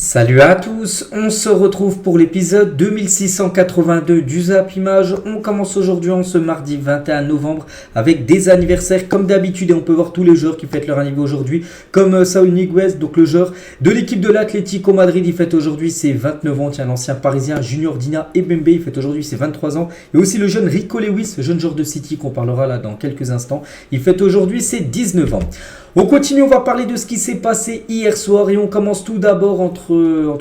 Salut à tous, on se retrouve pour l'épisode 2682 du Zap Image. On commence aujourd'hui en ce mardi 21 novembre avec des anniversaires comme d'habitude et on peut voir tous les joueurs qui fêtent leur anniversaire aujourd'hui comme Saúl Ñíguez, donc le joueur de l'équipe de l'Atlético Madrid, il fête aujourd'hui ses 29 ans. Tiens, l'ancien parisien Junior Dina Ebembe, il fête aujourd'hui ses 23 ans. Et aussi le jeune Rico Lewis, jeune joueur de City qu'on parlera là dans quelques instants, il fête aujourd'hui ses 19 ans. On continue, on va parler de ce qui s'est passé hier soir et on commence tout d'abord entre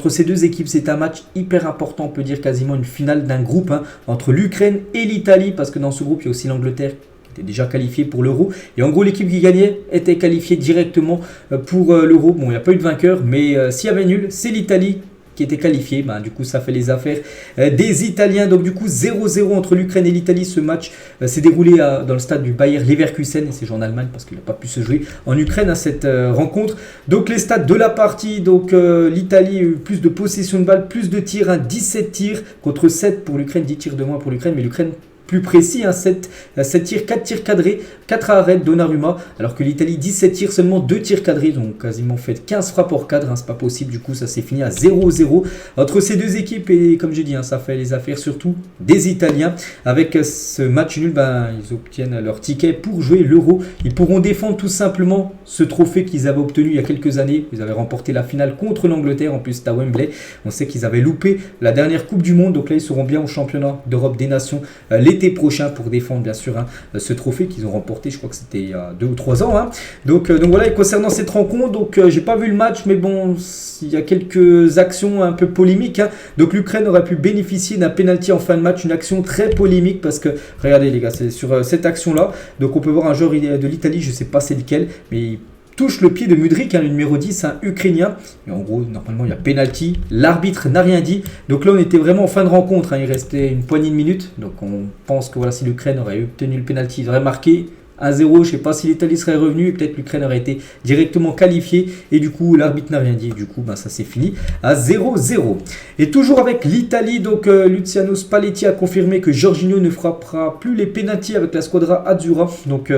ces deux équipes. C'est un match hyper important, on peut dire quasiment une finale d'un groupe entre l'Ukraine et l'Italie, parce que dans ce groupe il y a aussi l'Angleterre qui était déjà qualifiée pour l'Euro. Et en gros l'équipe qui gagnait était qualifiée directement pour l'Euro. Bon, il n'y a pas eu de vainqueur, mais s'il y avait nul, c'est l'Italie qui était qualifié. Du coup ça fait les affaires des Italiens. Donc du coup 0-0 entre l'Ukraine et l'Italie. Ce match s'est déroulé dans le stade du Bayer Leverkusen, et c'est joué en Allemagne parce qu'il n'a pas pu se jouer en Ukraine à cette rencontre. Donc les stats de la partie, donc l'Italie a eu plus de possession de balle, plus de tirs, 17 tirs contre 7 pour l'Ukraine, 10 tirs de moins pour l'Ukraine, mais l'Ukraine plus précis, 7 tirs, 4 tirs cadrés, 4 arrêts de Donnarumma, alors que l'Italie 17 tirs, seulement 2 tirs cadrés, donc quasiment fait 15 frappes hors cadre, c'est pas possible. Du coup ça s'est fini à 0-0 entre ces deux équipes, et comme j'ai dit, ça fait les affaires surtout des Italiens. Avec ce match nul, ils obtiennent leur ticket pour jouer l'Euro. Ils pourront défendre tout simplement ce trophée qu'ils avaient obtenu il y a quelques années. Ils avaient remporté la finale contre l'Angleterre, en plus c'était à Wembley. On sait qu'ils avaient loupé la dernière Coupe du Monde, donc là ils seront bien au championnat d'Europe des Nations l'été prochain pour défendre bien sûr ce trophée qu'ils ont remporté, je crois que c'était il y a 2 ou 3 ans. Donc voilà, et concernant cette rencontre, donc j'ai pas vu le match, mais bon, il y a quelques actions un peu polémiques. Donc l'Ukraine aurait pu bénéficier d'un penalty en fin de match, une action très polémique parce que, regardez les gars, c'est sur cette action là, donc on peut voir un joueur de l'Italie, je sais pas c'est lequel, mais il touche le pied de Mudryk, le numéro 10, un Ukrainien. Et en gros, normalement, il y a penalty. L'arbitre n'a rien dit. Donc là, on était vraiment en fin de rencontre. Il restait une poignée de minutes. Donc on pense que voilà, si l'Ukraine aurait obtenu le penalty, il aurait marqué 1-0. Je ne sais pas si l'Italie serait revenue. Et peut-être l'Ukraine aurait été directement qualifiée. Et du coup, l'arbitre n'a rien dit. Et du coup, ça s'est fini à 0-0. Et toujours avec l'Italie, donc Luciano Spalletti a confirmé que Jorginho ne frappera plus les pénaltys avec la squadra Azzurra. Donc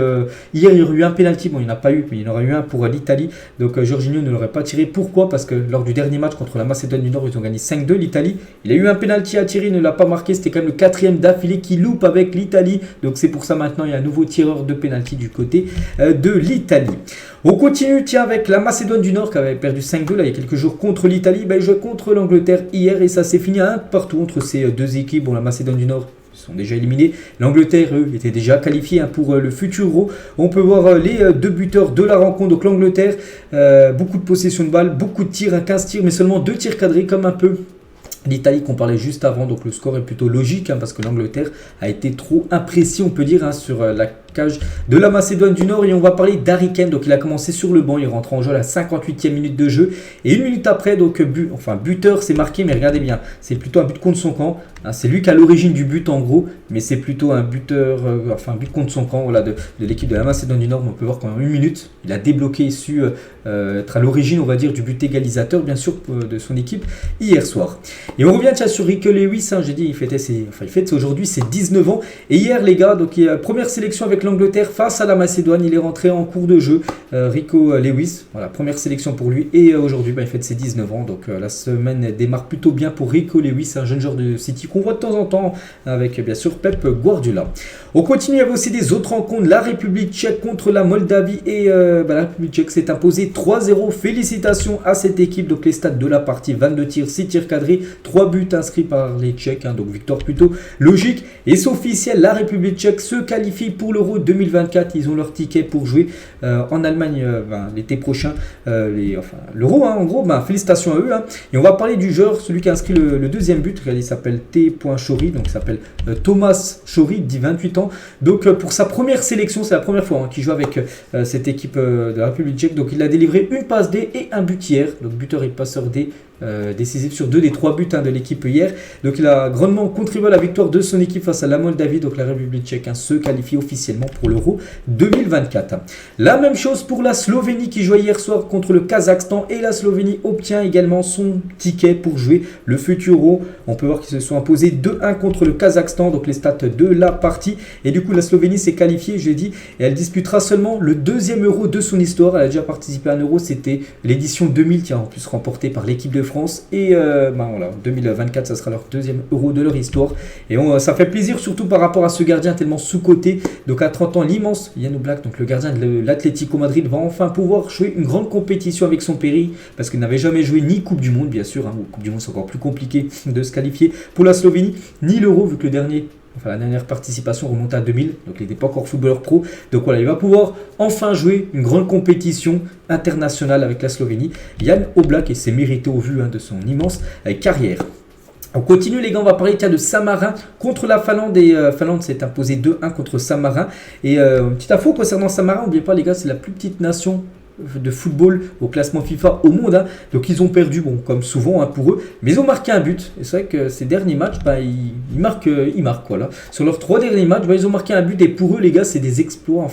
hier, il y aurait eu un pénalty. Bon, il n'y en a pas eu, mais il y en aurait eu un pour l'Italie. Donc Jorginho ne l'aurait pas tiré. Pourquoi? Parce que lors du dernier match contre la Macédoine du Nord, ils ont gagné 5-2 l'Italie. Il a eu un pénalty à tirer, il ne l'a pas marqué. C'était quand même le 4e d'affilée qui loupe avec l'Italie. Donc c'est pour ça maintenant, il y a un nouveau tireur de pénalty du côté de l'Italie. On continue avec la Macédoine du Nord qui avait perdu 5-2 là, il y a quelques jours contre l'Italie. Il jouait contre l'Angleterre hier et ça s'est fini à 1 partout entre ces deux équipes. Bon, la Macédoine du Nord sont déjà éliminés. L'Angleterre, eux, étaient déjà qualifiés pour le futur Euro. On peut voir les deux buteurs de la rencontre. Donc l'Angleterre, beaucoup de possession de balle, beaucoup de tirs, 15 tirs, mais seulement 2 tirs cadrés comme un peu l'Italie qu'on parlait juste avant. Donc le score est plutôt logique parce que l'Angleterre a été trop imprécis, on peut dire, sur la cage de la Macédoine du Nord. Et on va parler d'Harry Kane. Donc il a commencé sur le banc, il rentre en jeu à la 58e minute de jeu. Et une minute après, donc buteur, c'est marqué, mais regardez bien, c'est plutôt un but contre son camp. C'est lui qui a l'origine du but en gros, mais c'est plutôt un buteur, un but contre son camp de l'équipe de la Macédoine du Nord. On peut voir qu'en une minute, il a débloqué et su être à l'origine, on va dire, du but égalisateur, bien sûr, de son équipe hier soir. Et on revient sur Rico Lewis. J'ai dit, il fête aujourd'hui ses 19 ans. Et hier, les gars, donc il y a la première sélection avec l'Angleterre face à la Macédoine. Il est rentré en cours de jeu, Rico Lewis. Voilà, première sélection pour lui. Et aujourd'hui, il fête ses 19 ans. Donc la semaine démarre plutôt bien pour Rico Lewis, un jeune joueur de City qu'on voit de temps en temps avec, bien sûr, Pep Guardiola. On continue avec aussi des autres rencontres. La République tchèque contre la Moldavie. Et la République tchèque s'est imposée 3-0. Félicitations à cette équipe. Donc les stats de la partie, 22 tirs, 6 tirs cadrés, 3 buts inscrits par les Tchèques. Donc victoire plutôt logique. Et c'est officiel, la République tchèque se qualifie pour l'Euro 2024. Ils ont leur ticket pour jouer en Allemagne l'été prochain. L'Euro, en gros. Félicitations à eux. Et on va parler du joueur, celui qui a inscrit le deuxième but. Regardez, il s'appelle T. Chori. Donc il s'appelle Thomas Chori, dit 28 ans. Donc pour sa première sélection, c'est la première fois qu'il joue avec cette équipe de la République tchèque. Donc il a délivré une passe D et un but hier. Donc buteur et passeur D. Décisif sur 2 des 3 buts de l'équipe hier. Donc il a grandement contribué à la victoire de son équipe face à la Moldavie. Donc la République tchèque se qualifie officiellement pour l'Euro 2024. La même chose pour la Slovénie qui jouait hier soir contre le Kazakhstan. Et la Slovénie obtient également son ticket pour jouer le futur Euro. On peut voir qu'ils se sont imposés 2-1 contre le Kazakhstan. Donc les stats de la partie. Et du coup la Slovénie s'est qualifiée, j'ai dit. Et elle disputera seulement le 2e Euro de son histoire. Elle a déjà participé à un Euro. C'était l'édition 2000 qui a en plus remporté par l'équipe de France. France. Et voilà, 2024, ça sera leur deuxième Euro de leur histoire. Et ça fait plaisir, surtout par rapport à ce gardien tellement sous-coté. Donc à 30 ans, l'immense Yann Oblak, donc le gardien de l'Atlético Madrid, va enfin pouvoir jouer une grande compétition avec son Péri, parce qu'il n'avait jamais joué ni Coupe du Monde, bien sûr. Coupe du Monde, c'est encore plus compliqué de se qualifier pour la Slovénie, ni l'Euro, vu que la dernière participation remonte à 2000, donc il n'était pas encore footballeur pro. Donc voilà, il va pouvoir enfin jouer une grande compétition internationale avec la Slovénie. Yann Oblak, et c'est mérité au vu de son immense carrière. On continue les gars, on va parler de Saint-Marin contre la Finlande, et Finlande s'est imposée 2-1 contre Saint-Marin. Et petite info concernant Saint-Marin, n'oubliez pas les gars, c'est la plus petite nation de football au classement FIFA au monde, donc ils ont perdu, comme souvent pour eux, mais ils ont marqué un but. Et c'est vrai que ces derniers matchs, ils marquent voilà. Sur leurs 3 derniers matchs, ils ont marqué un but, et pour eux les gars, c'est des exploits,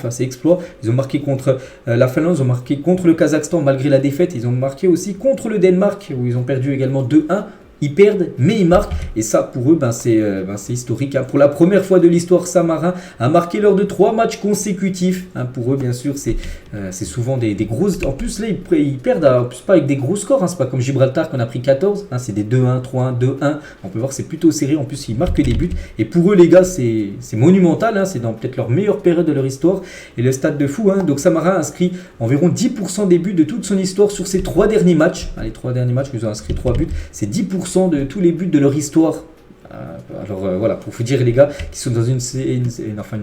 ils ont marqué contre la Finlande, ils ont marqué contre le Kazakhstan malgré la défaite, ils ont marqué aussi contre le Danemark où ils ont perdu également 2-1. Ils perdent, mais ils marquent. Et ça, pour eux, c'est historique. Pour la première fois de l'histoire, Saint-Marin a marqué lors de 3 matchs consécutifs. Pour eux, bien sûr, c'est souvent des grosses... En plus, là, ils perdent, en plus, pas avec des gros scores. C'est pas comme Gibraltar qu'on a pris 14. C'est des 2-1, 3-1, 2-1. On peut voir que c'est plutôt serré. En plus, ils marquent des buts. Et pour eux, les gars, c'est monumental. C'est dans peut-être leur meilleure période de leur histoire. Et le stade de fou. Donc, Saint-Marin a inscrit environ 10% des buts de toute son histoire sur ces 3 derniers matchs. Les 3 derniers matchs, ils ont inscrit 3 buts. C'est 10% de tous les buts de leur histoire. Alors voilà, pour vous dire les gars, qui sont dans une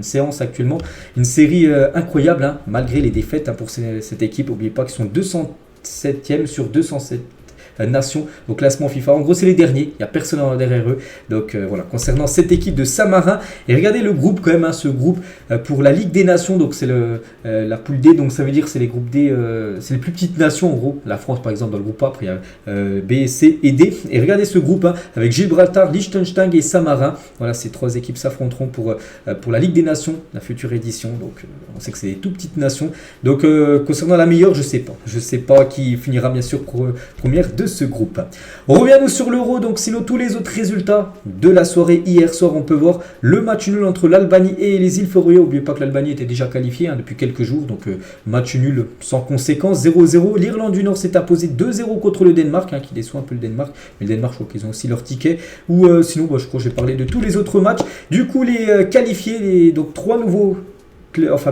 séance actuellement, une série incroyable, malgré les défaites pour cette équipe. N'oubliez pas qu'ils sont 207e sur 207 nations au classement FIFA. En gros, c'est les derniers, il n'y a personne derrière eux. Donc voilà, concernant cette équipe de Saint-Marin, et regardez le groupe quand même, ce groupe pour la Ligue des Nations, donc c'est la poule D, donc ça veut dire c'est les groupes D, c'est les plus petites nations en gros. La France par exemple dans le groupe A, après il y a B, C et D. Et regardez ce groupe avec Gibraltar, Liechtenstein et Saint-Marin. Voilà, ces 3 équipes s'affronteront pour la Ligue des Nations, la future édition. Donc on sait que c'est des tout petites nations. Donc concernant la meilleure, je sais pas qui finira bien sûr première de ce groupe. On revient nous sur l'Euro, donc sinon tous les autres résultats de la soirée hier soir, on peut voir le match nul entre l'Albanie et les îles Féroé. N'oubliez pas que l'Albanie était déjà qualifiée depuis quelques jours, donc match nul sans conséquence, 0-0. L'Irlande du Nord s'est imposée 2-0 contre le Danemark, qui déçoit un peu le Danemark, mais le Danemark je crois qu'ils ont aussi leur ticket. Ou sinon je crois que j'ai parlé de tous les autres matchs. Du coup les qualifiés, donc 3 nouveaux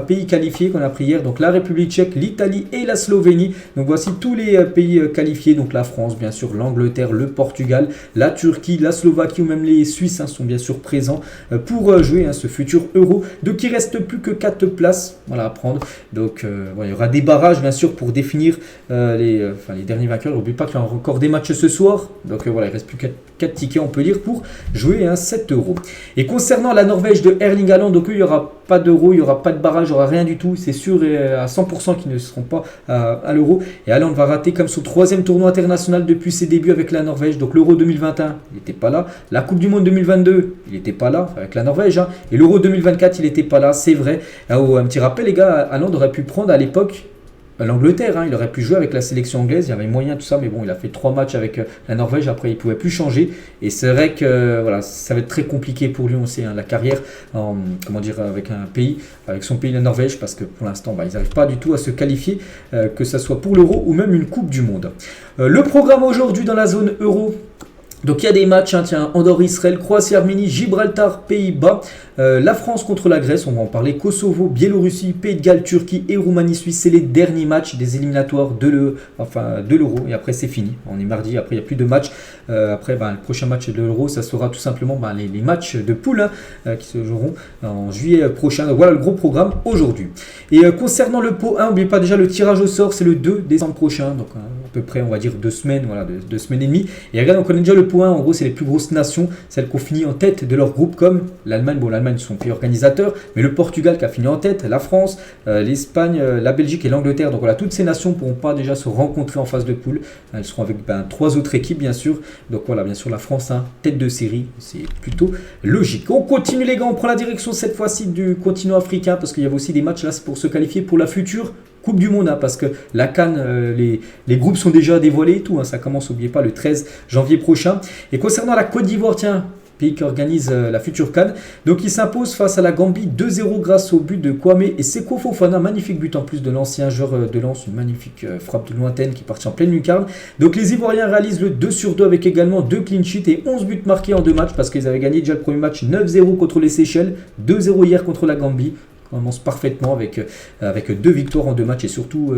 pays qualifiés qu'on a pris hier, donc la République tchèque, l'Italie et la Slovénie. Donc voici tous les pays qualifiés, donc la France bien sûr, l'Angleterre, le Portugal, la Turquie, la Slovaquie ou même les Suisses sont bien sûr présents pour jouer ce futur Euro. Donc il ne reste plus que 4 places à prendre. Donc il y aura des barrages bien sûr pour définir les derniers vainqueurs. N'oubliez pas qu'il y a encore des matchs ce soir. Donc voilà, il ne reste plus que 4 tickets on peut dire pour jouer 7 euros. Et concernant la Norvège de Erling Haaland, donc il n'y aura pas d'euro, il n'y aura pas de barrage, il n'y aura rien du tout. C'est sûr à 100% qu'ils ne seront pas à l'euro. Et Haaland va rater comme son 3e tournoi international depuis ses débuts avec la Norvège. Donc l'Euro 2021, il n'était pas là. La Coupe du Monde 2022, il n'était pas là avec la Norvège. Et l'Euro 2024, il n'était pas là, c'est vrai. Un petit rappel les gars, Haaland aurait pu prendre à l'époque l'Angleterre, il aurait pu jouer avec la sélection anglaise, il y avait moyen tout ça, mais bon, il a fait 3 matchs avec la Norvège, après il ne pouvait plus changer, et c'est vrai que voilà, ça va être très compliqué pour lui, on sait, la carrière, avec un pays, avec son pays, la Norvège, parce que pour l'instant, ils n'arrivent pas du tout à se qualifier, que ce soit pour l'Euro ou même une Coupe du Monde. Le programme aujourd'hui dans la zone Euro. Donc il y a des matchs, Andorre, Israël, Croatie, Arménie, Gibraltar, Pays-Bas, la France contre la Grèce, on va en parler, Kosovo, Biélorussie, Pays de Galles, Turquie et Roumanie, Suisse, c'est les derniers matchs des éliminatoires de l'Euro, et après c'est fini, on est mardi, après il n'y a plus de matchs, après le prochain match de l'Euro, ça sera tout simplement les matchs de poule qui se joueront en juillet prochain. Donc voilà le gros programme aujourd'hui. Et concernant le pot 1, n'oubliez pas déjà le tirage au sort, c'est le 2 décembre prochain, donc à peu près on va dire 2 semaines, 2 semaines et demie. Et regarde, on connaît déjà le pot 1, en gros c'est les plus grosses nations, celles qui ont fini en tête de leur groupe, comme l'Allemagne, l'Allemagne sont pays organisateurs, mais le Portugal qui a fini en tête, la France, l'Espagne, la Belgique et l'Angleterre. Donc voilà, toutes ces nations ne pourront pas déjà se rencontrer en phase de poule, elles seront avec 3 autres équipes bien sûr. Donc voilà, bien sûr la France, tête de série, c'est plutôt logique. On continue les gars, on prend la direction cette fois-ci du continent africain, parce qu'il y avait aussi des matchs là pour se qualifier pour la future Coupe du Monde, parce que la CAN, les groupes sont déjà dévoilés et tout, ça commence, n'oubliez pas, le 13 janvier prochain. Et concernant la Côte d'Ivoire, pays qui organise la future CAN. Donc il s'impose face à la Gambie 2-0 grâce au but de Kwame et Seko Fofana, magnifique but en plus de l'ancien joueur de Lens, une magnifique frappe de lointaine qui partit en pleine lucarne. Donc les Ivoiriens réalisent le 2/2 avec également 2 clean sheets et 11 buts marqués en 2 matchs parce qu'ils avaient gagné déjà le premier match 9-0 contre les Seychelles, 2-0 hier contre la Gambie. On commence parfaitement avec 2 victoires en 2 matchs et surtout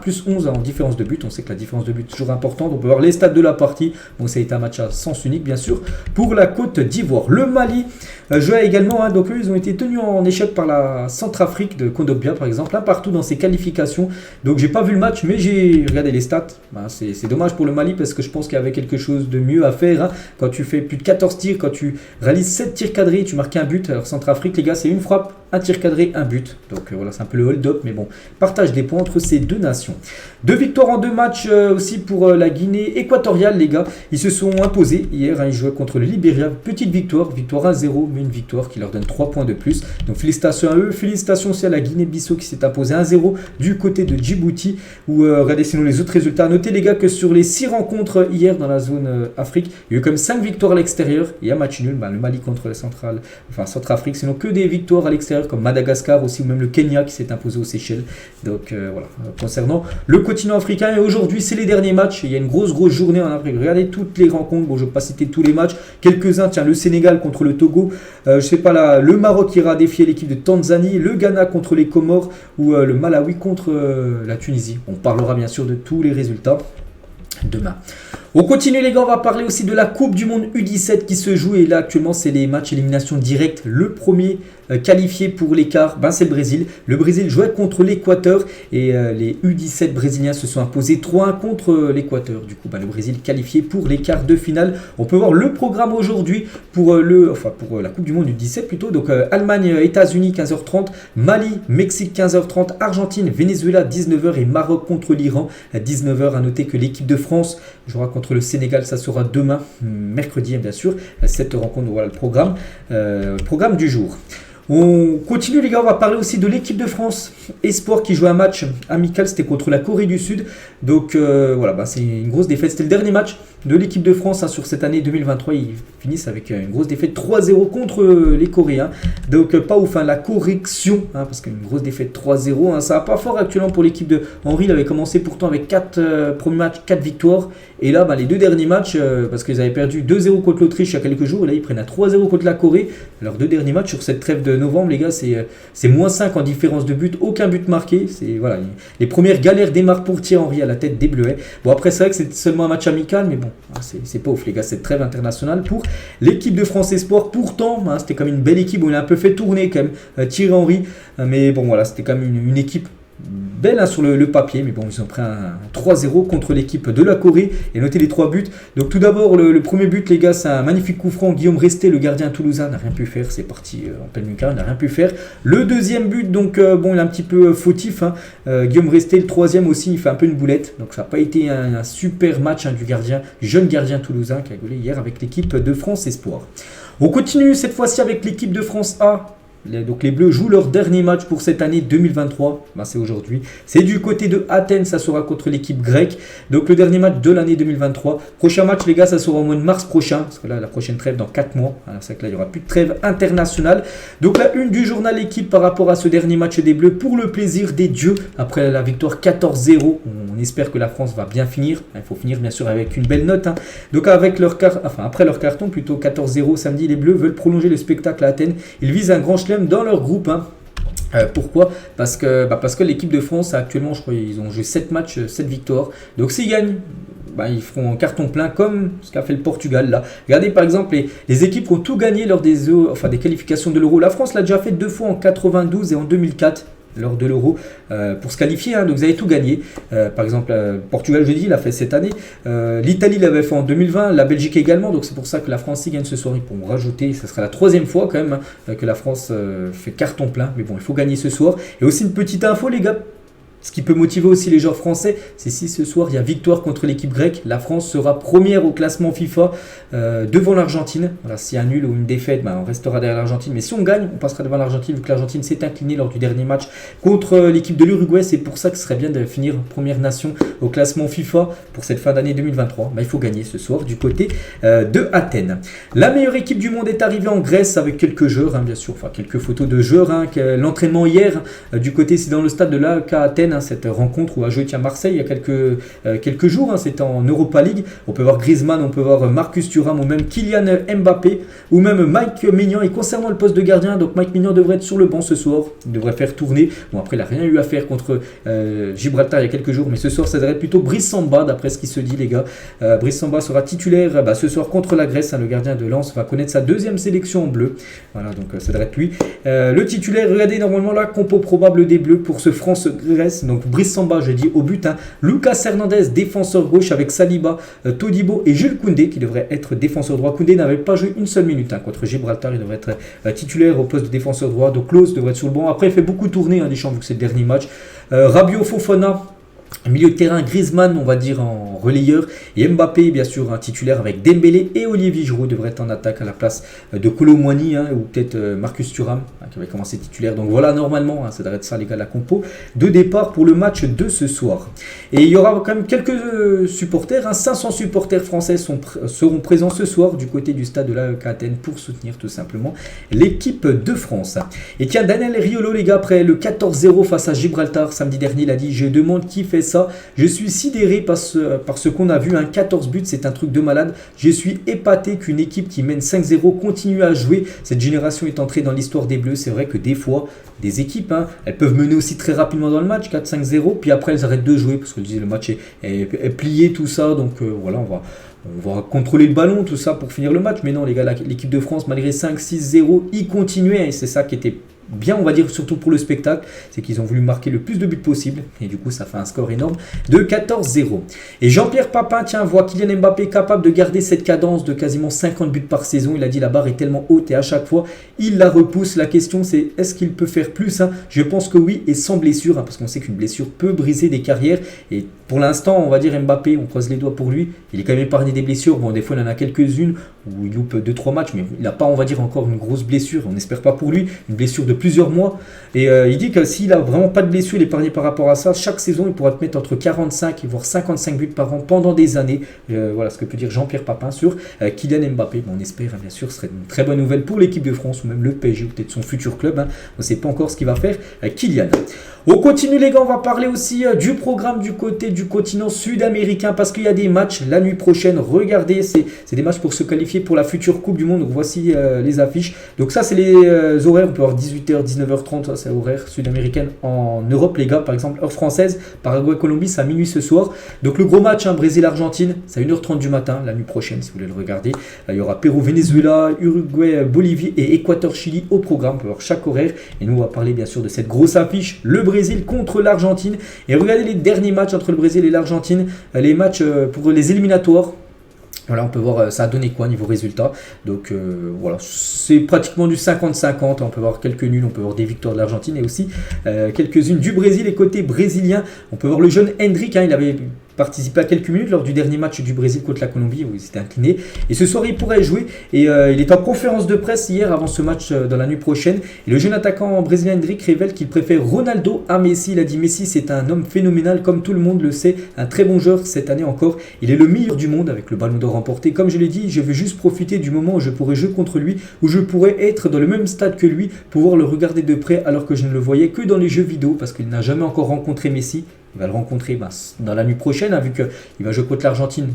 plus 11 en différence de but. On sait que la différence de but est toujours importante. On peut voir les stats de la partie. Bon, ça a été un match à sens unique, bien sûr, pour la Côte d'Ivoire. Le Mali jouait également. Donc, eux, ils ont été tenus en échec par la Centrafrique de Kondobia, par exemple, un partout dans ses qualifications. Donc, j'ai pas vu le match, mais j'ai regardé les stats. C'est dommage pour le Mali parce que je pense qu'il y avait quelque chose de mieux à faire. Hein. Quand tu fais plus de 14 tirs, quand tu réalises 7 tirs cadrés, tu marques un but. Alors, Centrafrique, les gars, c'est une frappe, un tir cadré, un but. Donc voilà, c'est un peu le hold-up, mais bon, partage des points entre ces deux nations. 2 victoires en 2 matchs aussi pour la Guinée équatoriale, les gars. Ils se sont imposés hier, ils jouaient contre le Libéria. Petite victoire 1-0, mais une victoire qui leur donne 3 points de plus. Donc félicitations à eux, félicitations aussi à la Guinée-Bissau qui s'est imposée 1-0 du côté de Djibouti. Ou regardez sinon les autres résultats. Notez les gars que sur les 6 rencontres hier dans la zone Afrique, il y a eu comme 5 victoires à l'extérieur et un match nul. Le Mali contre la Centrafrique, sinon que des victoires à l'extérieur comme Madagascar aussi, ou même le Kenya qui s'est imposé aux Seychelles. Donc voilà, concernant le continent africain. Et aujourd'hui, c'est les derniers matchs. Il y a une grosse journée en Afrique. Regardez toutes les rencontres. Bon, je ne vais pas citer tous les matchs. Quelques-uns, tiens, le Sénégal contre le Togo. Je sais pas là, le Maroc ira défier l'équipe de Tanzanie. Le Ghana contre les Comores. Ou le Malawi contre la Tunisie. On parlera bien sûr de tous les résultats demain. On continue les gars, on va parler aussi de la Coupe du Monde U17 qui se joue et là actuellement c'est les matchs élimination directe. Le premier qualifié pour l'écart, c'est le Brésil. Le Brésil jouait contre l'Équateur et les U17 brésiliens se sont imposés 3-1 contre l'Équateur. Du coup, le Brésil qualifié pour les quarts de finale. On peut voir le programme aujourd'hui pour la Coupe du Monde U17 plutôt. Donc Allemagne, États-Unis 15h30, Mali, Mexique 15h30, Argentine, Venezuela 19h et Maroc contre l'Iran à 19h. À noter que l'équipe de France jouera contre le Sénégal, ça sera demain, mercredi bien sûr. Cette rencontre, voilà le programme du jour. On continue les gars, on va parler aussi de l'équipe de France Espoir qui joue un match amical, c'était contre la Corée du Sud. Donc voilà, c'est une grosse défaite. C'était le dernier match de l'équipe de France sur cette année 2023. Ils finissent avec une grosse défaite 3-0 contre les Coréens. Donc pas ouf, la correction, parce qu'une grosse défaite 3-0. Ça va pas fort actuellement pour l'équipe de Henry. Il avait commencé pourtant avec 4 premiers matchs, 4 victoires. Et là, les 2 derniers matchs, parce qu'ils avaient perdu 2-0 contre l'Autriche il y a quelques jours. Et là, ils prennent à 3-0 contre la Corée. Alors 2 derniers matchs sur cette trêve de novembre, les gars, c'est -5 en différence de but, aucun but marqué. C'est voilà, les premières galères démarrent pour Thierry Henry à la tête des Bleuets. Bon, après c'est vrai que c'est seulement un match amical, mais bon, c'est pas ouf les gars, cette trêve internationale pour l'équipe de France Espoir. Pourtant, c'était comme une belle équipe où il a un peu fait tourner quand même Thierry Henry, mais bon voilà, c'était quand même une équipe belle sur le papier, mais bon, ils ont pris un 3-0 contre l'équipe de la Corée et notez les 3 buts. Donc tout d'abord, le premier but, les gars, c'est un magnifique coup franc. Guillaume Resté, le gardien toulousain, n'a rien pu faire. C'est parti en pleine lucarne, n'a rien pu faire. Le deuxième but, donc il est un petit peu fautif. Guillaume Resté, le troisième aussi, il fait un peu une boulette. Donc ça n'a pas été un super match du jeune gardien toulousain qui a gaulé hier avec l'équipe de France Espoir. On continue cette fois-ci avec l'équipe de France A. Donc les Bleus jouent leur dernier match pour cette année 2023, c'est aujourd'hui. C'est du côté de Athènes, ça sera contre l'équipe grecque. Donc le dernier match de l'année 2023. Prochain match les gars, ça sera au mois de mars prochain. Parce que là, la prochaine trêve dans 4 mois. C'est vrai que là, il n'y aura plus de trêve internationale. Donc la une du journal Équipe par rapport à ce dernier match des Bleus. Pour le plaisir des dieux, après la victoire 14-0, on espère que la France va bien finir. Il faut finir bien sûr avec une belle note. Donc avec après leur carton, plutôt 14-0 samedi, les Bleus veulent prolonger le spectacle à Athènes. Ils visent un grand chelem dans leur groupe. Pourquoi ? Parce que l'équipe de France actuellement, je crois, ils ont joué 7 matchs, 7 victoires. Donc s'ils gagnent, ils feront un carton plein comme ce qu'a fait le Portugal là. Regardez par exemple les équipes qui ont tout gagné lors des qualifications de l'Euro. La France l'a déjà fait 2 fois en 92 et en 2004. Lors de l'Euro pour se qualifier, donc vous avez tout gagné. Par exemple, Portugal, je dis, il l'a fait cette année. L'Italie l'avait fait en 2020, la Belgique également. Donc c'est pour ça que la France, s'y gagne ce soir, ils pourront rajouter. Ce sera la 3e fois quand même que la France fait carton plein. Mais bon, il faut gagner ce soir. Et aussi une petite info, les gars. Ce qui peut motiver aussi les joueurs français, c'est si ce soir il y a victoire contre l'équipe grecque, la France sera première au classement FIFA devant l'Argentine. Voilà, s'il y a un nul ou une défaite, on restera derrière l'Argentine. Mais si on gagne, on passera devant l'Argentine, vu que l'Argentine s'est inclinée lors du dernier match contre l'équipe de l'Uruguay. C'est pour ça que ce serait bien de finir première nation au classement FIFA pour cette fin d'année 2023. Il faut gagner ce soir du côté de Athènes. La meilleure équipe du monde est arrivée en Grèce avec quelques joueurs, bien sûr, enfin quelques photos de joueurs. L'entraînement hier, du côté, c'est dans le stade de l'AEK Athènes, cette rencontre où a joué Marseille il y a quelques jours. C'était en Europa League. On peut voir Griezmann, on peut voir Marcus Thuram ou même Kylian Mbappé ou même Mike Maignan. Et concernant le poste de gardien, donc Mike Maignan devrait être sur le banc ce soir. Il devrait faire tourner. Bon, après, il n'a rien eu à faire contre Gibraltar il y a quelques jours, mais ce soir, ça devrait être plutôt Brice Samba, d'après ce qui se dit, les gars. Brice Samba sera titulaire ce soir contre la Grèce. Le gardien de Lens va connaître sa deuxième sélection en bleu. Voilà, donc ça devrait être lui. Le titulaire, regardez normalement la compo probable des Bleus pour ce France-Grèce. Donc Brice Samba, je dis au but. Lucas Hernandez, défenseur gauche avec Saliba, Todibo et Jules Koundé qui devrait être défenseur droit. Koundé n'avait pas joué une seule minute contre Gibraltar. Il devrait être titulaire au poste de défenseur droit. Donc Klose devrait être sur le banc. Après, il fait beaucoup tourner Deschamps vu que c'est le dernier match. Rabiot, Fofana. Milieu de terrain, Griezmann, on va dire en relayeur, et Mbappé, bien sûr, un titulaire avec Dembélé et Olivier Giroud devrait être en attaque à la place de Kolo Muani ou peut-être Marcus Thuram qui va commencer titulaire. Donc voilà, normalement, ça devrait être ça, les gars, la compo de départ pour le match de ce soir. Et il y aura quand même quelques supporters, 500 supporters français seront présents ce soir du côté du stade de l'AEK Athènes pour soutenir tout simplement l'équipe de France. Et tiens, Daniel Riolo, les gars, après le 14-0 face à Gibraltar samedi dernier, il a dit: je demande qui fait ça. Je suis sidéré par ce qu'on a vu. 14 buts, c'est un truc de malade. Je suis épaté qu'une équipe qui mène 5-0 continue à jouer. Cette génération est entrée dans l'histoire des Bleus. C'est vrai que des fois, des équipes, elles peuvent mener aussi très rapidement dans le match, 4-5-0, puis après elles arrêtent de jouer parce que le match est plié, tout ça. Donc voilà, on va contrôler le ballon, tout ça pour finir le match. Mais non, les gars, l'équipe de France, malgré 5-6-0, ils continuaient. Et c'est ça qui était bien, on va dire, surtout pour le spectacle, c'est qu'ils ont voulu marquer le plus de buts possible et du coup ça fait un score énorme de 14-0. Et Jean-Pierre Papin, voit Kylian Mbappé capable de garder cette cadence de quasiment 50 buts par saison. Il a dit la barre est tellement haute et à chaque fois il la repousse. La question c'est est-ce qu'il peut faire plus? Je pense que oui, et sans blessure, parce qu'on sait qu'une blessure peut briser des carrières. Et pour l'instant, on va dire Mbappé, on croise les doigts pour lui, il est quand même épargné des blessures. Bon, des fois il en a quelques-unes où il loupe 2-3 matchs, mais il n'a pas, on va dire, encore une grosse blessure. On n'espère pas pour lui, une blessure de plusieurs mois. Et il dit que s'il a vraiment pas de blessure, il est épargné par rapport à ça. Chaque saison, il pourra te mettre entre 45 et voire 55 buts par an pendant des années. Voilà ce que peut dire Jean-Pierre Papin sur Kylian Mbappé. Bon, on espère, bien sûr, ce serait une très bonne nouvelle pour l'équipe de France ou même le PSG ou peut-être son futur club. On ne sait pas encore ce qu'il va faire Kylian. On continue, les gars, on va parler aussi du programme du côté du continent sud-américain parce qu'il y a des matchs la nuit prochaine. Regardez, c'est des matchs pour se qualifier pour la future Coupe du Monde. Donc voici les affiches. Donc ça, c'est les horaires. On peut avoir 18h, 19h30, ça c'est horaire sud-américaine en Europe, les gars. Par exemple, heure française, Paraguay-Colombie, c'est à minuit ce soir. Donc le gros match, Brésil-Argentine, c'est à 1h30 du matin, la nuit prochaine, si vous voulez le regarder. Là, il y aura Pérou-Venezuela, Uruguay-Bolivie et Équateur-Chili au programme. On peut voir chaque horaire. Et nous, on va parler bien sûr de cette grosse affiche, le Brésil contre l'Argentine. Et regardez les derniers matchs entre le Brésil et l'Argentine, les matchs pour les éliminatoires. Voilà, on peut voir ça a donné quoi niveau résultat. Donc voilà, c'est pratiquement du 50-50. On peut voir quelques nuls, on peut voir des victoires de l'Argentine et aussi quelques-unes du Brésil. Et côté brésilien, on peut voir le jeune Hendrick, il avait participé à quelques minutes lors du dernier match du Brésil contre la Colombie où il s'était incliné. Et ce soir, il pourrait jouer. Et il est en conférence de presse hier avant ce match dans la nuit prochaine. Et le jeune attaquant brésilien Hendrick révèle qu'il préfère Ronaldo à Messi. Il a dit: Messi, c'est un homme phénoménal, comme tout le monde le sait. Un très bon joueur cette année encore. Il est le meilleur du monde avec le ballon d'or remporté. Comme je l'ai dit, je veux juste profiter du moment où je pourrai jouer contre lui, où je pourrais être dans le même stade que lui, pouvoir le regarder de près alors que je ne le voyais que dans les jeux vidéo parce qu'il n'a jamais encore rencontré Messi. Il va le rencontrer dans la nuit prochaine, vu qu'il va jouer contre l'Argentine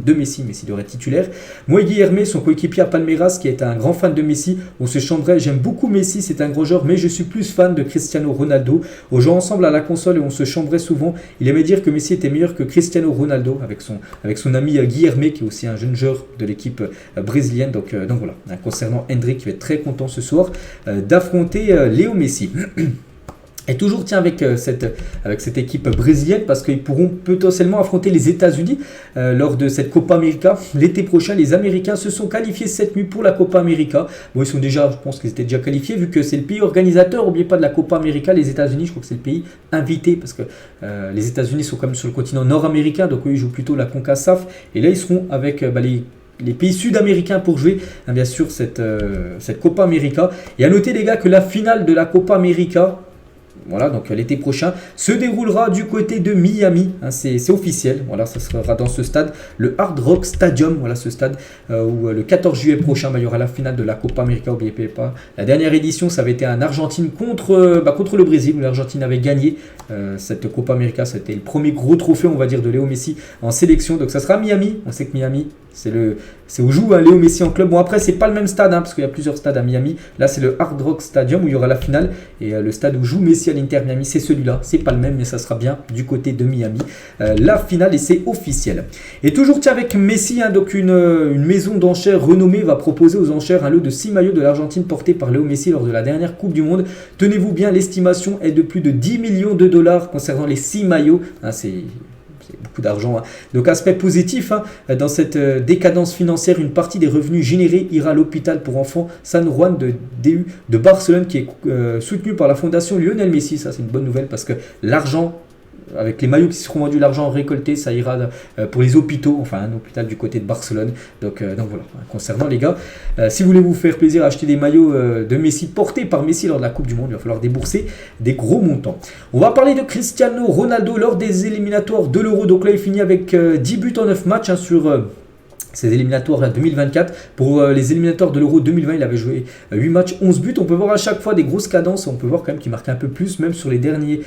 de Messi. Messi devrait être titulaire. Moi et Guilherme, son coéquipier à Palmeiras, qui est un grand fan de Messi, on se chambrait. J'aime beaucoup Messi, c'est un gros joueur, mais je suis plus fan de Cristiano Ronaldo. On joue ensemble à la console et on se chambrait souvent. Il aimait dire que Messi était meilleur que Cristiano Ronaldo, avec son ami Guilherme, qui est aussi un jeune joueur de l'équipe brésilienne. Donc voilà, concernant Hendrick, qui va être très content ce soir d'affronter Léo Messi. Et toujours tiens avec cette équipe brésilienne parce qu'ils pourront potentiellement affronter les États-Unis lors de cette Copa América. L'été prochain, les Américains se sont qualifiés cette nuit pour la Copa América. Bon, ils sont déjà, je pense qu'ils étaient déjà qualifiés vu que c'est le pays organisateur. N'oubliez pas de la Copa América, les États-Unis, je crois que c'est le pays invité parce que les États-Unis sont quand même sur le continent nord-américain, donc eux ils jouent plutôt la CONCACAF. Et là ils seront avec les pays sud-américains pour jouer bien sûr cette Copa América. Et à noter les gars que la finale de la Copa América, voilà, donc l'été prochain, se déroulera du côté de Miami, hein, c'est officiel, voilà, ça sera dans ce stade, le Hard Rock Stadium, voilà ce stade où le 14 juillet prochain, il y aura la finale de la Copa América, n'oubliez pas. La dernière édition, ça avait été en Argentine contre le Brésil, où l'Argentine avait gagné cette Copa América, c'était le premier gros trophée, on va dire, de Léo Messi en sélection, donc ça sera à Miami, on sait que Miami, c'est où joue Léo Messi en club. Bon après c'est pas le même stade parce qu'il y a plusieurs stades à Miami. Là c'est le Hard Rock Stadium où il y aura la finale. Et le stade où joue Messi à l'Inter Miami c'est celui-là. C'est pas le même mais ça sera bien du côté de Miami. La finale et c'est officiel. Et toujours tiens avec Messi, donc une maison d'enchères renommée va proposer aux enchères un lot de 6 maillots de l'Argentine portés par Léo Messi lors de la dernière Coupe du Monde. Tenez-vous bien, l'estimation est de plus de 10 millions de dollars concernant les 6 maillots. C'est beaucoup d'argent. Donc aspect positif, dans cette décadence financière, une partie des revenus générés ira à l'hôpital pour enfants San Juan de Barcelone qui est soutenu par la fondation Lionel Messi. Ça c'est une bonne nouvelle parce que l'argent, avec les maillots qui seront vendus, l'argent récolté, ça ira pour les hôpitaux, enfin un hôpital du côté de Barcelone. Donc voilà, concernant les gars, si vous voulez vous faire plaisir, acheter des maillots de Messi portés par Messi lors de la Coupe du Monde, il va falloir débourser des gros montants. On va parler de Cristiano Ronaldo lors des éliminatoires de l'Euro. Donc là il finit avec 10 buts en 9 matchs sur ces éliminatoires 2024. Pour les éliminatoires de l'Euro 2020, il avait joué 8 matchs, 11 buts. On peut voir à chaque fois des grosses cadences. On peut voir quand même qu'il marque un peu plus, même sur les dernières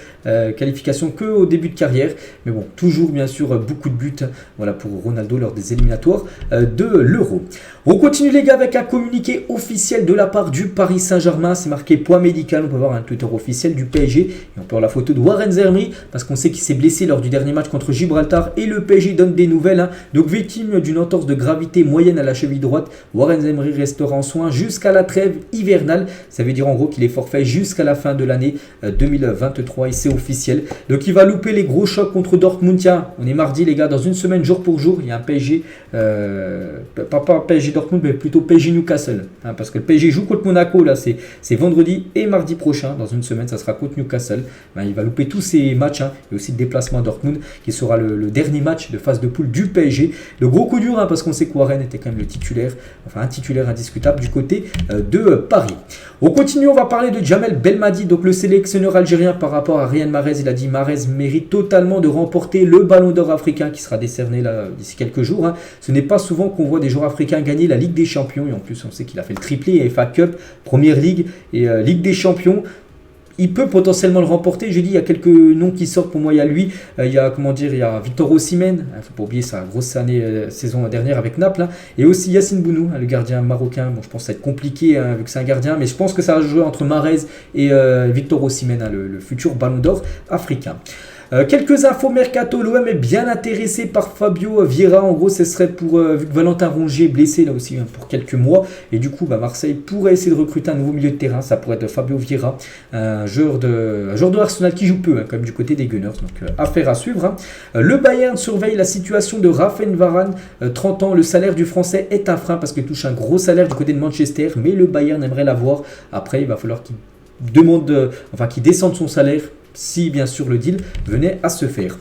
qualifications qu'au début de carrière. Mais bon, toujours bien sûr beaucoup de buts. Voilà pour Ronaldo lors des éliminatoires de l'Euro. On continue les gars avec un communiqué officiel de la part du Paris Saint-Germain. C'est marqué point médical. On peut voir un Twitter officiel du PSG. Et on peut voir la photo de Warren Zermi parce qu'on sait qu'il s'est blessé lors du dernier match contre Gibraltar. Et le PSG donne des nouvelles. Donc victime d'une entorse de gravité moyenne à la cheville droite, Warren Zermi restera en soins jusqu'à la trêve hivernale. Ça veut dire en gros qu'il est forfait jusqu'à la fin de l'année 2023 et c'est officiel. Donc il va louper les gros chocs contre Dortmund. Tiens, on est mardi les gars, dans une semaine jour pour jour, il y a un PSG, pas PSG Dortmund mais plutôt PSG Newcastle. Parce que le PSG joue contre Monaco, là c'est vendredi et mardi prochain, dans une semaine ça sera contre Newcastle. Il va louper tous ces matchs, et aussi le déplacement à Dortmund qui sera le dernier match de phase de poule du PSG. Le gros coup dur parce qu'on sait que Warren était quand même le titulaire, enfin un titulaire indiscutable du côté de Paris. On continue, on va parler de Djamel Belmadi, donc le sélectionneur algérien par rapport à Riyad Mahrez. Il a dit Mahrez mérite totalement de remporter le Ballon d'Or africain qui sera décerné là d'ici quelques jours. Ce n'est pas souvent qu'on voit des joueurs africains gagner la Ligue des Champions et en plus on sait qu'il a fait le triplé FA Cup, Première Ligue et Ligue des Champions. Il peut potentiellement le remporter. Je dis, il y a quelques noms qui sortent pour moi. Il y a lui, il y a Victor Osimhen. Il ne faut pas oublier sa grosse saison dernière avec Naples. Et aussi Yassine Bounou, le gardien marocain. Bon, je pense que ça va être compliqué vu que c'est un gardien. Mais je pense que ça va jouer entre Mahrez et Victor Osimhen, le futur Ballon d'Or africain. Quelques infos mercato, l'OM est bien intéressé par Fabio Vieira. En gros, ce serait pour vu que Valentin Rongier est blessé là aussi pour quelques mois et du coup Marseille pourrait essayer de recruter un nouveau milieu de terrain. Ça pourrait être Fabio Vieira, un joueur de Arsenal qui joue peu quand même du côté des Gunners, donc affaire à suivre. Le Bayern surveille la situation de Raphaël Varane, 30 ans. Le salaire du français est un frein parce qu'il touche un gros salaire du côté de Manchester, mais le Bayern aimerait l'avoir. Après il va falloir qu'il qu'il descende son salaire si bien sûr le deal venait à se faire.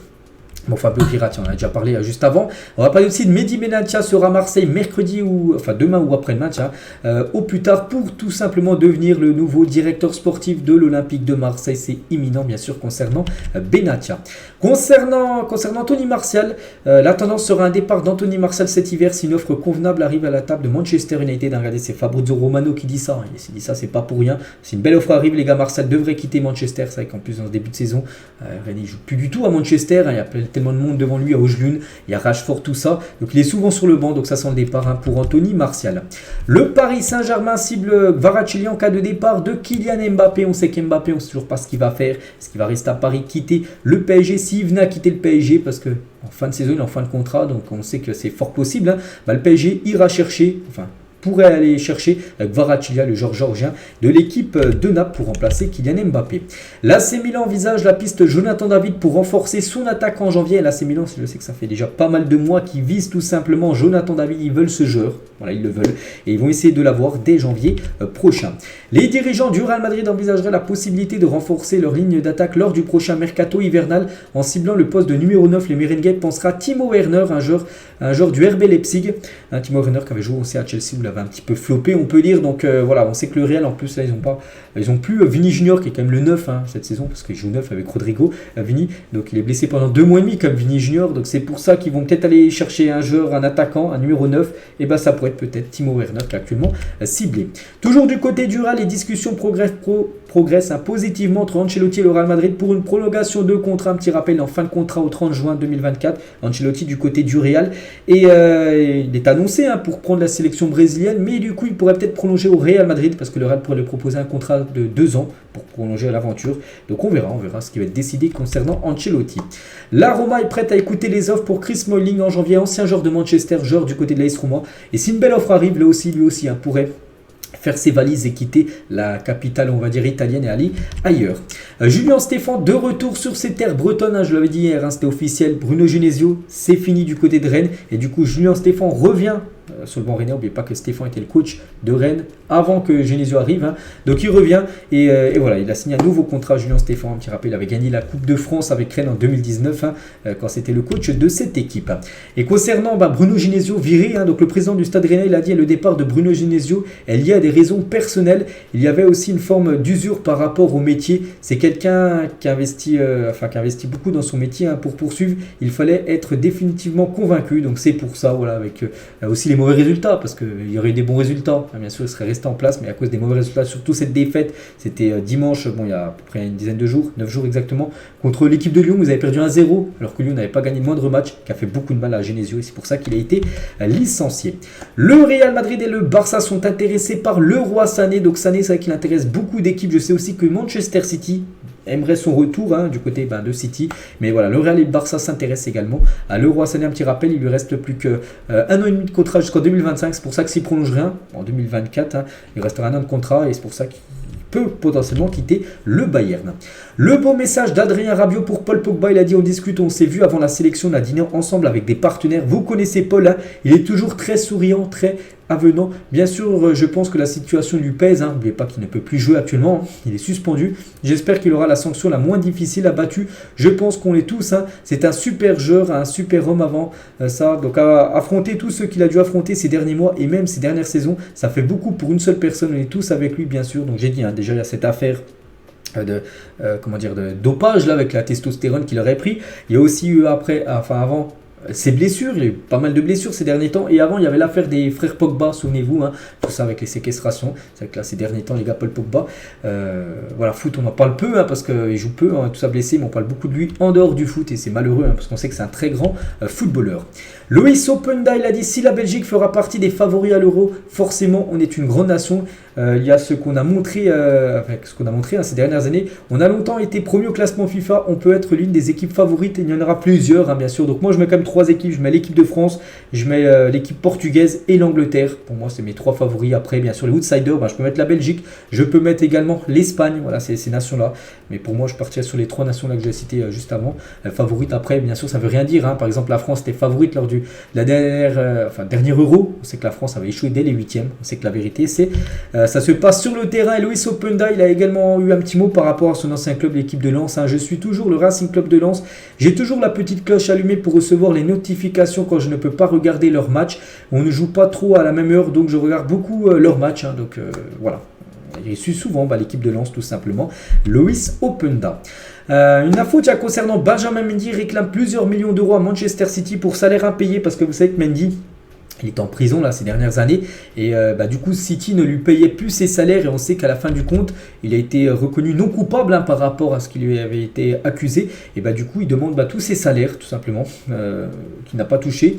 Bon, Fabio Vieira, on en a déjà parlé juste avant. On va parler aussi de Mehdi Benatia sera à Marseille mercredi demain ou après le match, au plus tard pour tout simplement devenir le nouveau directeur sportif de l'Olympique de Marseille. C'est imminent bien sûr concernant Benatia. Concernant Anthony Martial, la tendance sera un départ d'Anthony Martial cet hiver si une offre convenable arrive à la table de Manchester United. Regardez, c'est Fabrizio Romano qui dit ça. Il dit ça, c'est pas pour rien. Si une belle offre arrive, les gars, Martial devrait quitter Manchester. C'est vrai qu'en plus dans ce début de saison, il joue plus du tout à Manchester. Il y a tellement de monde devant lui, à Ojlund, il y a Rashford, tout ça. Donc il est souvent sur le banc, donc ça sent le départ pour Anthony Martial. Le Paris Saint-Germain cible Kvaratskhelia en cas de départ de Kylian Mbappé. On sait qu'Mbappé, on ne sait toujours pas ce qu'il va faire. Est-ce qu'il va rester à Paris, quitter le PSG? S'il venait à quitter le PSG, parce que en fin de saison, il est en fin de contrat, donc on sait que c'est fort possible. Le PSG ira chercher, pourrait aller chercher Kvaratskhelia, le joueur géorgien de l'équipe de Naples pour remplacer Kylian Mbappé. L'AC Milan envisage la piste Jonathan David pour renforcer son attaque en janvier. L'AC Milan, je sais que ça fait déjà pas mal de mois qu'ils visent tout simplement Jonathan David, ils veulent ce joueur, voilà, ils le veulent et ils vont essayer de l'avoir dès janvier prochain. Les dirigeants du Real Madrid envisageraient la possibilité de renforcer leur ligne d'attaque lors du prochain mercato hivernal en ciblant le poste de numéro 9. Les Merengues pensera Timo Werner, un joueur du RB Leipzig, Timo Werner qui avait joué aussi à Chelsea où il avait un petit peu floppé on peut dire, donc voilà, on sait que le Real en plus là ils ont plus Vini Junior qui est quand même le 9 cette saison parce qu'il joue 9 avec Rodrigo Vini, donc il est blessé pendant 2 mois et demi comme Vini Junior, donc c'est pour ça qu'ils vont peut-être aller chercher un joueur, un attaquant, un numéro 9, et ben ça pourrait être peut-être Timo Werner qui est actuellement ciblé. Toujours du côté du Real, les discussions progressent positivement entre Ancelotti et le Real Madrid pour une prolongation de contrat, un petit rappel en fin de contrat au 30 juin 2024, Ancelotti du côté du Real, et il est annoncé pour prendre la sélection brésilienne, mais du coup il pourrait peut-être prolonger au Real Madrid parce que le Real pourrait lui proposer un contrat de 2 ans pour prolonger l'aventure, donc on verra ce qui va être décidé concernant Ancelotti. La Roma est prête à écouter les offres pour Chris Smalling en janvier, ancien joueur de Manchester, joueur du côté de l'AS Roma, et si une belle offre arrive, lui aussi pourrait faire ses valises et quitter la capitale, on va dire, italienne et aller ailleurs. Julien Stéphan de retour sur ses terres bretonnes, je l'avais dit hier, c'était officiel, Bruno Genesio, c'est fini du côté de Rennes, et du coup Julien Stéphan revient sur le banc rennais. N'oubliez pas que Stéphan était le coach de Rennes avant que Genesio arrive, donc il revient et voilà, il a signé un nouveau contrat. Julien Stéphan, un petit rappel, il avait gagné la Coupe de France avec Rennes en 2019 quand c'était le coach de cette équipe. Et concernant Bruno Genesio viré, donc le président du Stade Rennais, il a dit le départ de Bruno Genesio est lié à des raisons personnelles. Il y avait aussi une forme d'usure par rapport au métier. C'est quelqu'un qui investit beaucoup dans son métier. Pour poursuivre, il fallait être définitivement convaincu. Donc c'est pour ça, voilà, avec aussi les mauvais résultats, parce qu'il y aurait eu des bons résultats. Bien sûr, il serait resté en place, mais à cause des mauvais résultats, surtout cette défaite, c'était dimanche, il y a à peu près une dizaine de jours, 9 jours exactement, contre l'équipe de Lyon. Vous avez perdu 1-0, alors que Lyon n'avait pas gagné le moindre match, qui a fait beaucoup de mal à Genesio, et c'est pour ça qu'il a été licencié. Le Real Madrid et le Barça sont intéressés par le roi Sané. Donc Sané, c'est vrai qu'il intéresse beaucoup d'équipes. Je sais aussi que Manchester City aimerait son retour du côté de City, mais voilà, le Real et le Barça s'intéressent également à Leroy Sané. Un petit rappel, il lui reste plus que 1 an et demi de contrat jusqu'en 2025, c'est pour ça que s'il prolonge rien en 2024, il restera 1 an de contrat et c'est pour ça qu'il peut potentiellement quitter le Bayern. Le beau message d'Adrien Rabiot pour Paul Pogba, il a dit on discute, on s'est vu avant la sélection, on a dîné ensemble avec des partenaires, vous connaissez Paul, il est toujours très souriant, très avenant. Bien sûr, je pense que la situation lui pèse, n'oubliez pas qu'il ne peut plus jouer actuellement, il est suspendu. J'espère qu'il aura la sanction la moins difficile à battre. Je pense qu'on l'est tous, c'est un super joueur, un super homme avant ça. Donc affronter tous ceux qu'il a dû affronter ces derniers mois et même ces dernières saisons, ça fait beaucoup pour une seule personne, on est tous avec lui bien sûr. Donc j'ai dit, déjà il y a cette affaire de dopage là, avec la testostérone qu'il aurait pris. Il y a aussi eu avant ses blessures, il y a eu pas mal de blessures ces derniers temps, et avant il y avait l'affaire des frères Pogba, souvenez-vous, tout ça avec les séquestrations. C'est vrai que là ces derniers temps les gars, Paul Pogba, voilà, foot on en parle peu parce qu'il joue peu, tout ça blessé, mais on parle beaucoup de lui en dehors du foot et c'est malheureux parce qu'on sait que c'est un très grand footballeur. Loïs Openda, il a dit si la Belgique fera partie des favoris à l'Euro, forcément on est une grande nation. Il y a ce qu'on a montré, ces dernières années. On a longtemps été premier au classement FIFA. On peut être l'une des équipes favorites. Il y en aura plusieurs, bien sûr. Donc moi, je mets quand même 3 équipes. Je mets l'équipe de France, je mets l'équipe portugaise et l'Angleterre. Pour moi, c'est mes 3 favoris. Après, bien sûr, les outsiders, je peux mettre la Belgique. Je peux mettre également l'Espagne. Voilà, c'est ces nations-là. Mais pour moi, je partirais sur les 3 nations là que j'ai citées juste avant. Favorite, après, bien sûr, ça ne veut rien dire. Par exemple, la France était favorite lors de la dernière Euro. On sait que la France avait échoué dès les 8e. On sait que la vérité, c'est ça se passe sur le terrain. Et Loïs Openda, il a également eu un petit mot par rapport à son ancien club, l'équipe de Lens. Je suis toujours le Racing Club de Lens. J'ai toujours la petite cloche allumée pour recevoir les notifications quand je ne peux pas regarder leur match. On ne joue pas trop à la même heure, donc je regarde beaucoup leur match. Donc voilà. Il suit souvent l'équipe de Lens, tout simplement. Loïs Openda. Une info concernant Benjamin Mendy, réclame plusieurs millions d'euros à Manchester City pour salaire impayé, parce que vous savez que Mendy, il est en prison là ces dernières années et du coup City ne lui payait plus ses salaires et on sait qu'à la fin du compte il a été reconnu non coupable par rapport à ce qui lui avait été accusé et du coup il demande tous ses salaires tout simplement qu'il n'a pas touché,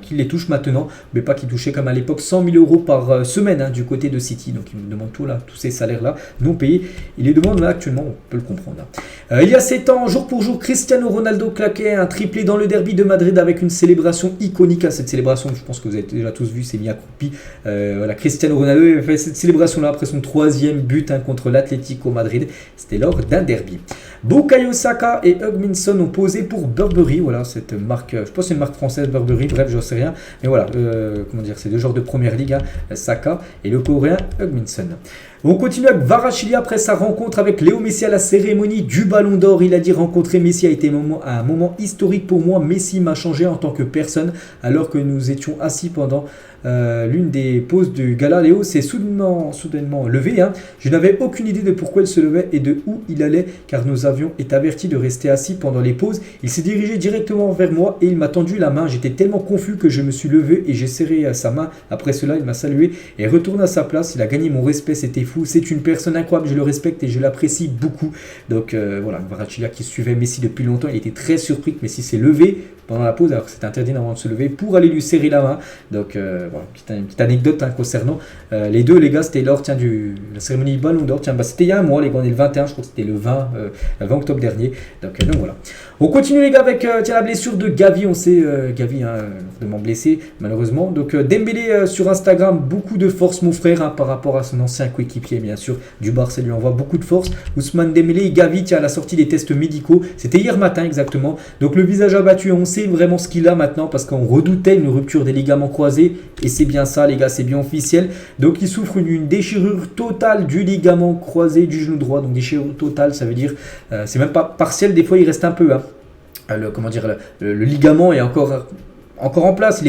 qu'il les touche maintenant, mais pas qu'il touchait comme à l'époque 100 000 euros par semaine du côté de City. Donc il me demande tous ces salaires là non payés, il les demande là actuellement, on peut le comprendre. Il y a 7 ans, jour pour jour, Cristiano Ronaldo claquait un triplé dans le derby de Madrid avec une célébration iconique. À cette célébration, je pense que vous vous avez déjà tous vu, s'est mis accroupi. Voilà, Cristiano Ronaldo a fait cette célébration-là après son 3e but contre l'Atlético Madrid. C'était lors d'un derby. Bukayo Saka et Hugminson ont posé pour Burberry. Voilà, cette marque, je pense que c'est une marque française, Burberry, bref, je ne sais rien. Mais voilà, comment dire, c'est 2 joueurs de première ligue, Saka et le coréen Hugminson. On continue avec Kvaratskhelia après sa rencontre avec Léo Messi à la cérémonie du Ballon d'Or. Il a dit rencontrer Messi a été un moment historique pour moi. Messi m'a changé en tant que personne. Alors que nous étions assis pendant l'une des pauses du gala, Léo s'est soudainement levé. Je n'avais aucune idée de pourquoi il se levait et de où il allait car nous avions été avertis de rester assis pendant les pauses. Il s'est dirigé directement vers moi et il m'a tendu la main. J'étais tellement confus que je me suis levé et j'ai serré sa main. Après cela, il m'a salué et retourné à sa place. Il a gagné mon respect, c'était fou. C'est une personne incroyable, je le respecte et je l'apprécie beaucoup. Donc voilà, Kvaratskhelia qui suivait Messi depuis longtemps, il était très surpris que Messi s'est levé pendant la pause, alors que c'était interdit normalement de se lever, pour aller lui serrer la main. Donc voilà, une petite anecdote concernant les deux, les gars, c'était lors de la cérémonie Ballon d'Or. C'était il y a un mois, les gars, on est le 21, je crois que c'était le 20 octobre dernier. Donc voilà. On continue les gars avec la blessure de Gavi. On sait Gavi vraiment blessé malheureusement. Donc Dembélé sur Instagram, beaucoup de force mon frère par rapport à son ancien coéquipier bien sûr du Barça, lui envoie beaucoup de force. Ousmane Dembélé, Gavi à la sortie des tests médicaux. C'était hier matin exactement. Donc le visage abattu, on sait vraiment ce qu'il a maintenant parce qu'on redoutait une rupture des ligaments croisés et c'est bien ça les gars, c'est bien officiel. Donc il souffre d'une déchirure totale du ligament croisé du genou droit. Donc déchirure totale, ça veut dire c'est même pas partiel, des fois il reste un peu le ligament est encore en place,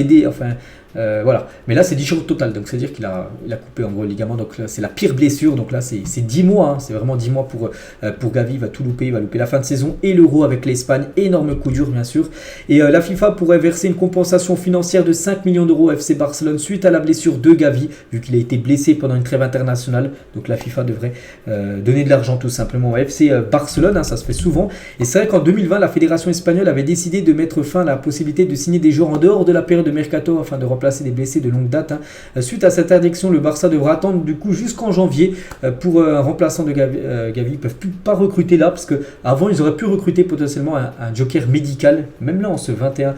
voilà. Mais là, c'est déchirure totale. Donc, c'est-à-dire qu'il a coupé en gros le ligament. Donc, là, c'est la pire blessure. Donc, là, c'est 10 mois. C'est vraiment 10 mois pour Gavi. Il va tout louper. Il va louper la fin de saison et l'Euro avec l'Espagne. Énorme coup dur, bien sûr. Et la FIFA pourrait verser une compensation financière de 5 millions d'euros à FC Barcelone suite à la blessure de Gavi, vu qu'il a été blessé pendant une trêve internationale. Donc, la FIFA devrait donner de l'argent tout simplement à FC Barcelone. Ça se fait souvent. Et c'est vrai qu'en 2020, la fédération espagnole avait décidé de mettre fin à la possibilité de signer des joueurs en dehors de la période de mercato afin de remplacer des blessés de longue date. Suite à cette interdiction, le Barça devra attendre du coup jusqu'en janvier pour un remplaçant de Gavi. Ils ne peuvent plus pas recruter là parce qu'avant ils auraient pu recruter potentiellement un joker médical, même là en ce 21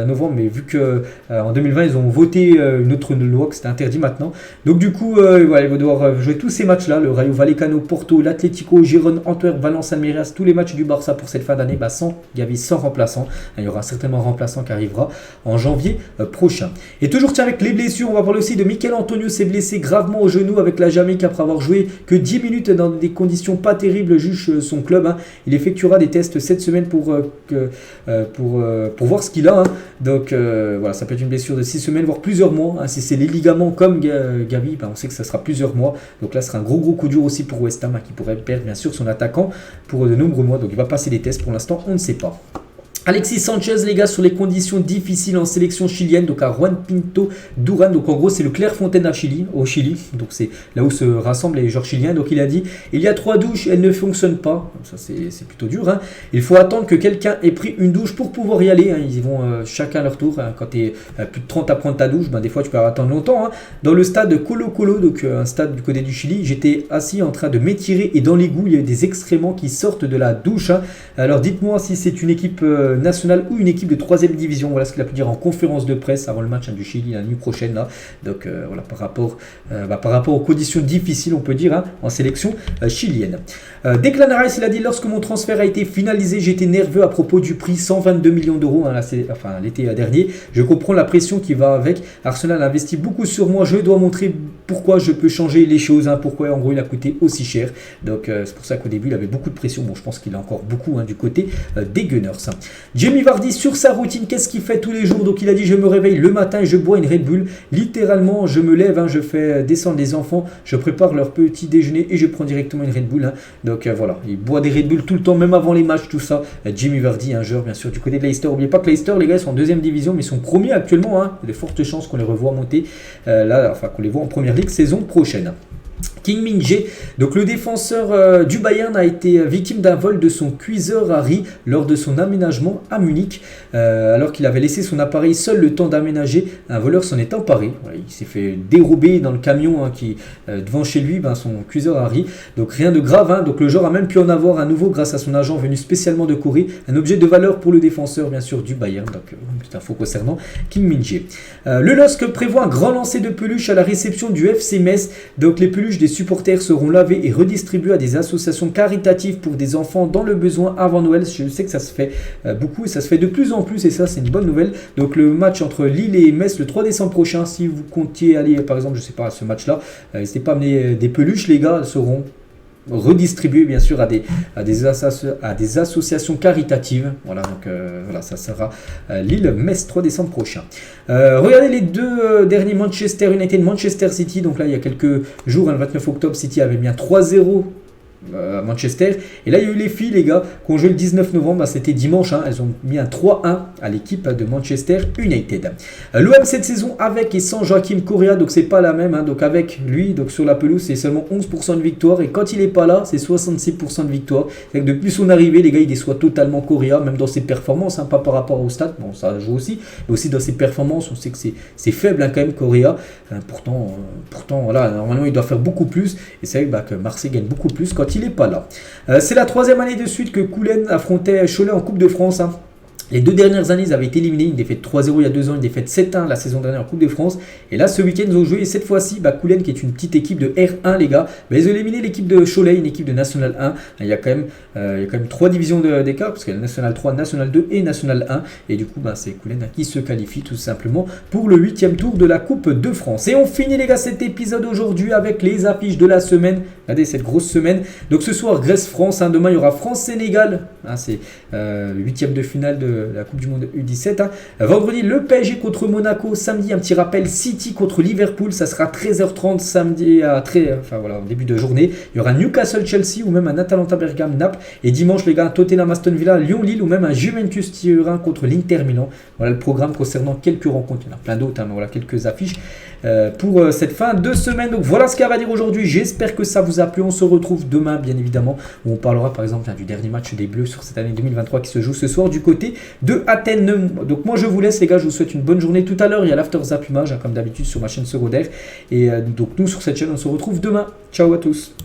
novembre, mais vu qu'en 2020 ils ont voté une autre loi que c'était interdit maintenant. Donc du coup ils vont devoir jouer tous ces matchs là, le Rayo Vallecano, Porto, l'Atlético, Gérone, Antwerp, Valence, Almeria, tous les matchs du Barça pour cette fin d'année sans Gavi, sans remplaçant. Il y aura certainement un remplaçant qui arrivera en janvier prochain. Et toujours avec les blessures, on va parler aussi de Mikel Antonio, s'est blessé gravement au genou avec la Jamaïque après avoir joué que 10 minutes dans des conditions pas terribles, juge son club. Il effectuera des tests cette semaine pour voir ce qu'il a. Donc voilà, ça peut être une blessure de 6 semaines, voire plusieurs mois. Si c'est les ligaments comme Gavi, on sait que ça sera plusieurs mois. Donc là, ce sera un gros coup dur aussi pour West Ham qui pourrait perdre bien sûr son attaquant pour de nombreux mois. Donc il va passer des tests pour l'instant, on ne sait pas. Alexis Sanchez, les gars, sur les conditions difficiles en sélection chilienne, donc à Juan Pinto Duran, donc en gros c'est le Clairefontaine au Chili, donc c'est là où se rassemblent les joueurs chiliens. Donc il a dit, il y a 3 douches, elles ne fonctionnent pas, ça c'est plutôt dur, il faut attendre que quelqu'un ait pris une douche pour pouvoir y aller, ils y vont chacun à leur tour, quand tu es plus de 30 à prendre ta douche, des fois tu peux attendre longtemps. Dans le stade Colo Colo, donc un stade du côté du Chili, j'étais assis en train de m'étirer et dans l'égout il y a des excréments qui sortent de la douche. Alors dites-moi si c'est une équipe nationale ou une équipe de 3ème division. Voilà ce qu'il a pu dire en conférence de presse avant le match du Chili la nuit prochaine là. Donc voilà, par rapport aux conditions difficiles, on peut dire, en sélection chilienne. Declan Rice, il a dit, lorsque mon transfert a été finalisé, j'étais nerveux à propos du prix, 122 millions d'euros l'été dernier. Je comprends la pression qui va avec. Arsenal a investi beaucoup sur moi, je dois montrer pourquoi je peux changer les choses, pourquoi en gros il a coûté aussi cher. Donc c'est pour ça qu'au début il avait beaucoup de pression. Bon, je pense qu'il a encore beaucoup du côté des Gunners. Jamie Vardy sur sa routine, qu'est-ce qu'il fait tous les jours? Donc il a dit, je me réveille le matin et je bois une Red Bull. Littéralement, je me lève, je fais descendre les enfants, je prépare leur petit déjeuner et je prends directement une Red Bull. Donc voilà, il boit des Red Bull tout le temps, même avant les matchs, tout ça. Jamie Vardy, un joueur bien sûr du côté de Leicester. N'oubliez pas que Leicester, les gars, sont en 2ème division, mais ils sont premiers actuellement. Il y a de fortes chances qu'on les revoie monter qu'on les voit en première ligue saison prochaine. Kim Min-jae, donc le défenseur du Bayern, a été victime d'un vol de son cuiseur Harry lors de son aménagement à Munich. Alors qu'il avait laissé son appareil seul le temps d'aménager, un voleur s'en est emparé. Voilà, il s'est fait dérober dans le camion qui devant chez lui son cuiseur Harry. Donc rien de grave, donc le joueur a même pu en avoir un nouveau grâce à son agent venu spécialement de Corée. Un objet de valeur pour le défenseur bien sûr du Bayern. Donc petite info concernant Kim Min-jae. Le LOSC prévoit un grand lancer de peluches à la réception du FC Metz. Donc les peluches des supporters seront lavés et redistribués à des associations caritatives pour des enfants dans le besoin avant Noël. Je sais que ça se fait beaucoup et ça se fait de plus en plus et ça c'est une bonne nouvelle. Donc le match entre Lille et Metz le 3 décembre prochain, si vous comptiez aller par exemple, je sais pas, à ce match là, n'hésitez pas à amener des peluches, les gars, seront redistribués bien sûr à des associations caritatives. Voilà, donc voilà, ça sera Lille-Metz 3 décembre prochain. Regardez les deux derniers Manchester United, Manchester City. Donc là il y a quelques jours, le 29 octobre, City avait bien 3-0 à Manchester. Et là il y a eu les filles, les gars, qui ont joué le 19 novembre, c'était dimanche, elles ont mis un 3-1 à l'équipe de Manchester United. L'OM cette saison avec et sans Joachim Correa, donc c'est pas la même, donc avec lui, donc sur la pelouse c'est seulement 11% de victoire et quand il est pas là c'est 66% de victoire. C'est que depuis son arrivée, les gars, il déçoit totalement Correa, même dans ses performances, pas par rapport au stade, bon ça joue aussi, mais aussi dans ses performances on sait que c'est faible quand même Correa. Pourtant voilà, normalement il doit faire beaucoup plus et c'est vrai que Marseille gagne beaucoup plus quand il n'est pas là. C'est la troisième année de suite que Koulen affrontait Cholet en Coupe de France. Les deux dernières années, ils avaient été éliminés. Une défaite 3-0 il y a 2 ans, une défaite 7-1 la saison dernière en Coupe de France. Et là, ce week-end, ils ont joué. Et cette fois-ci, Koulen, qui est une petite équipe de R1, les gars, ils ont éliminé l'équipe de Cholet, une équipe de National 1. Il y a quand même 3 divisions d'écart, parce qu'il y a National 3, National 2 et National 1. Et du coup, c'est Koulen qui se qualifie tout simplement pour le 8e tour de la Coupe de France. Et on finit, les gars, cet épisode aujourd'hui avec les affiches de la semaine. Regardez cette grosse semaine. Donc ce soir, Grèce-France. Demain, il y aura France-Sénégal. C'est le 8e de finale de la Coupe du Monde U17. Vendredi, le PSG contre Monaco. Samedi, un petit rappel, City contre Liverpool. Ça sera 13h30 samedi en début de journée. Il y aura Newcastle-Chelsea ou même un Atalanta-Bergame-Naples. Et dimanche, les gars, Tottenham-Aston Villa, Lyon-Lille ou même un Juventus-Turin contre l'Inter Milan. Voilà le programme concernant quelques rencontres. Il y en a plein d'autres, mais voilà quelques affiches pour cette fin de semaine. Donc voilà ce qu'il y a à dire aujourd'hui. J'espère que ça vous a plu. On se retrouve demain, bien évidemment, où on parlera par exemple du dernier match des Bleus sur cette année 2023 qui se joue ce soir du côté de Athènes. Donc moi je vous laisse, les gars, je vous souhaite une bonne journée. Tout à l'heure il y a l'After Zappimage comme d'habitude sur ma chaîne secondaire. Et donc nous sur cette chaîne on se retrouve demain. Ciao à tous.